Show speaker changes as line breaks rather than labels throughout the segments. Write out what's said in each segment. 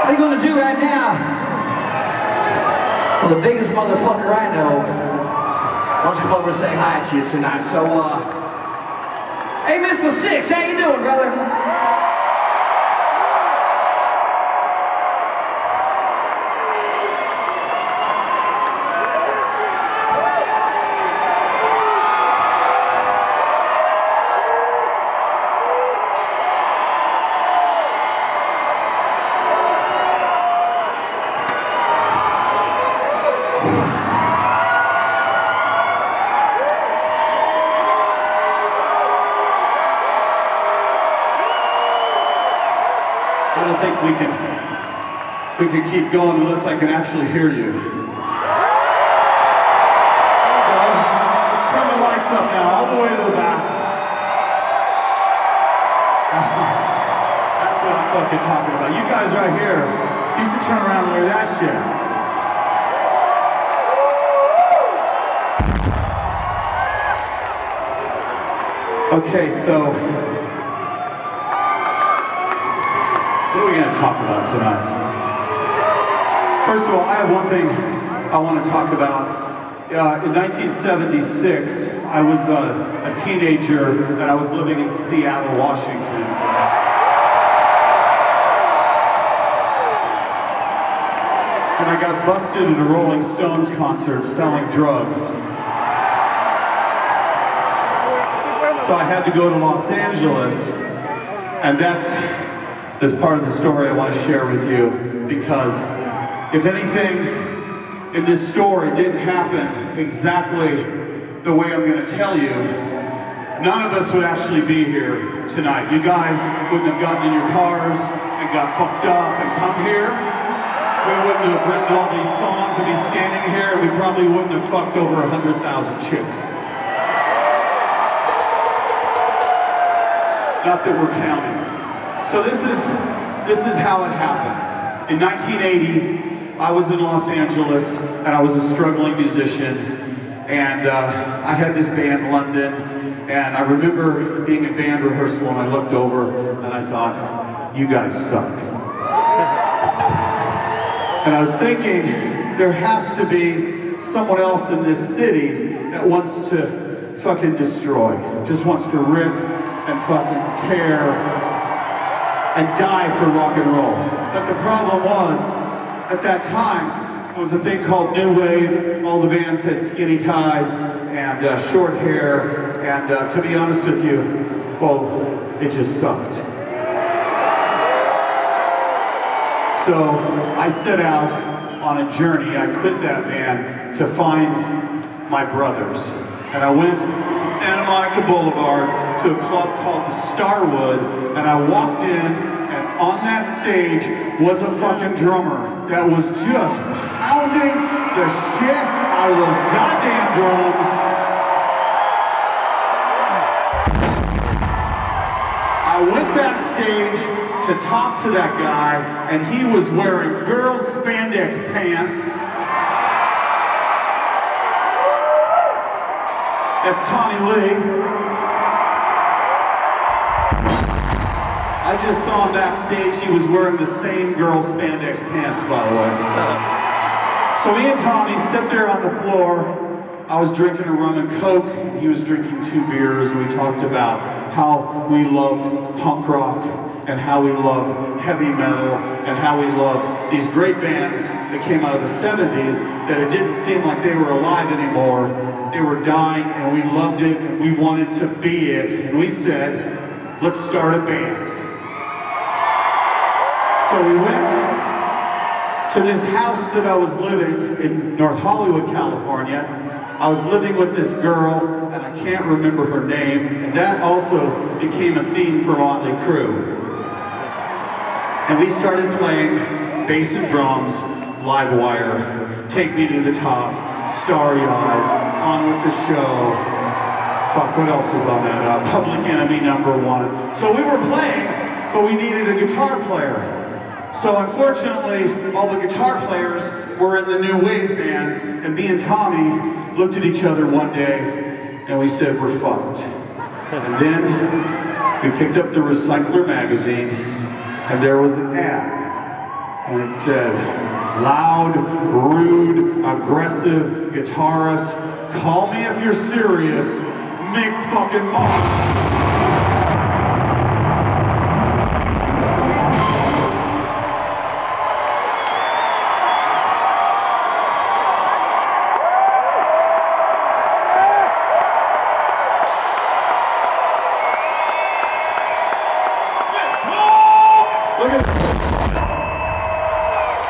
What are you gonna do right now? Well, the biggest motherfucker I know wants to come over and say hi to you tonight. So, hey, Mr. Sixx, how you doing, brother?
I don't think we can keep going unless I can actually hear you. There we go. Let's turn the lights up now, all the way to the back. That's what I'm fucking talking about. You guys right here, you should turn around and hear that shit. Okay, so what are we going to talk about tonight? First of all, I have one thing I want to talk about. In 1976, I was a teenager and I was living in Seattle, Washington. And I got busted at a Rolling Stones concert selling drugs. So I had to go to Los Angeles, and that's part of the story I want to share with you, because if anything in this story didn't happen exactly the way I'm going to tell you, none of us would actually be here tonight. You guys wouldn't have gotten in your cars and got fucked up and come here. We wouldn't have written all these songs and be standing here, and we probably wouldn't have fucked over 100,000 chicks. Not that we're counting. So this is how it happened. In 1980, I was in Los Angeles and I was a struggling musician, and I had this band, London, and I remember being in band rehearsal and I looked over and I thought, you guys suck. And I was thinking, there has to be someone else in this city that wants to fucking destroy, just wants to rip and fucking tear and die for rock and roll. But the problem was, at that time, there was a thing called New Wave. All the bands had skinny ties and short hair, and to be honest with you, well, it just sucked. So I set out on a journey. I quit that band to find my brothers. And I went to Santa Monica Boulevard to a club called the Starwood, and I walked in, and on that stage was a fucking drummer that was just pounding the shit out of those goddamn drums. I went backstage to talk to that guy, and he was wearing girl spandex pants. That's Tommy Lee. I just saw him backstage. He was wearing the same girl spandex pants, by the way. So me and Tommy sat there on the floor. I was drinking a rum and coke, and he was drinking 2 beers, and we talked about how we loved punk rock, and how we love heavy metal, and how we love these great bands that came out of the 70s that it didn't seem like they were alive anymore. They were dying, and we loved it, and we wanted to be it. And we said, let's start a band. So we went to this house that I was living in North Hollywood, California. I was living with this girl, and I can't remember her name, and that also became a theme for Motley Crue. And we started playing bass and drums, Live Wire, Take Me to the Top, Starry Eyes, On with the Show. Fuck, what else was on that? Public Enemy #1. So we were playing, but we needed a guitar player. So unfortunately, all the guitar players were in the new wave bands, and me and Tommy looked at each other one day, and we said, we're fucked. And then we picked up the Recycler magazine, and there was an ad And it said, loud, rude, aggressive guitarist, call me if you're serious, Mick fucking Mars.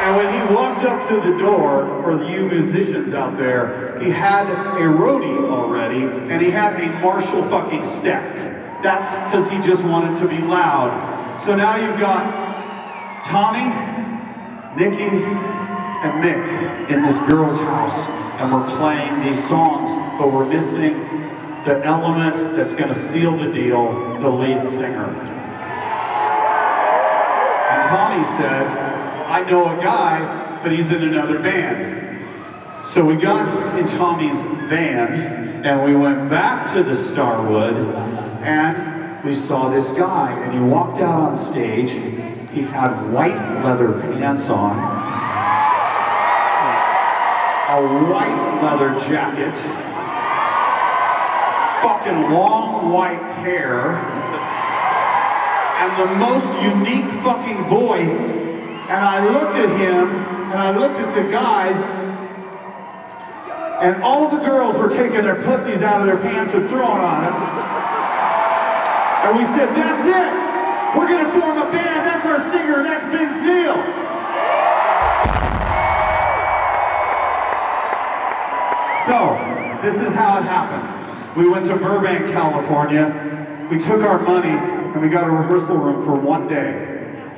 And when he walked up to the door, for you musicians out there, he had a roadie already, and he had a Marshall fucking stack. That's because he just wanted to be loud. So now you've got Tommy, Nikki, and Mick in this girl's house, and we're playing these songs, but we're missing the element that's gonna seal the deal, the lead singer. And Tommy said, I know a guy, but he's in another band. So we got in Tommy's van, and we went back to the Starwood, and we saw this guy, and he walked out on stage. He had white leather pants on, a white leather jacket, fucking long white hair, and the most unique fucking voice. And I looked at him, and I looked at the guys, and all the girls were taking their pussies out of their pants and throwing on him. And we said, that's it! We're gonna form a band, that's our singer, that's Vince Neil! So, this is how it happened. We went to Burbank, California. We took our money, and we got a rehearsal room for one day.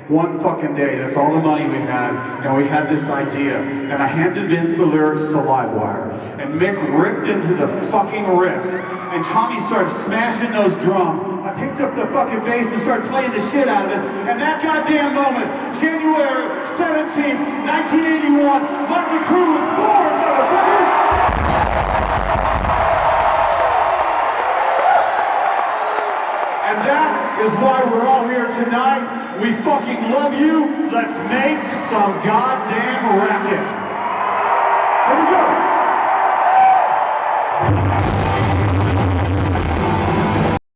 One fucking day, that's all the money we had, and we had this idea, and I handed Vince the lyrics to Livewire, and Mick ripped into the fucking riff, and Tommy started smashing those drums. I picked up the fucking bass and started playing the shit out of it, and that goddamn moment, January 17th, 1981, Motley Crue was born, motherfucker! And that is why we're all here tonight. We fucking love you. Let's make some goddamn racket. Here we go.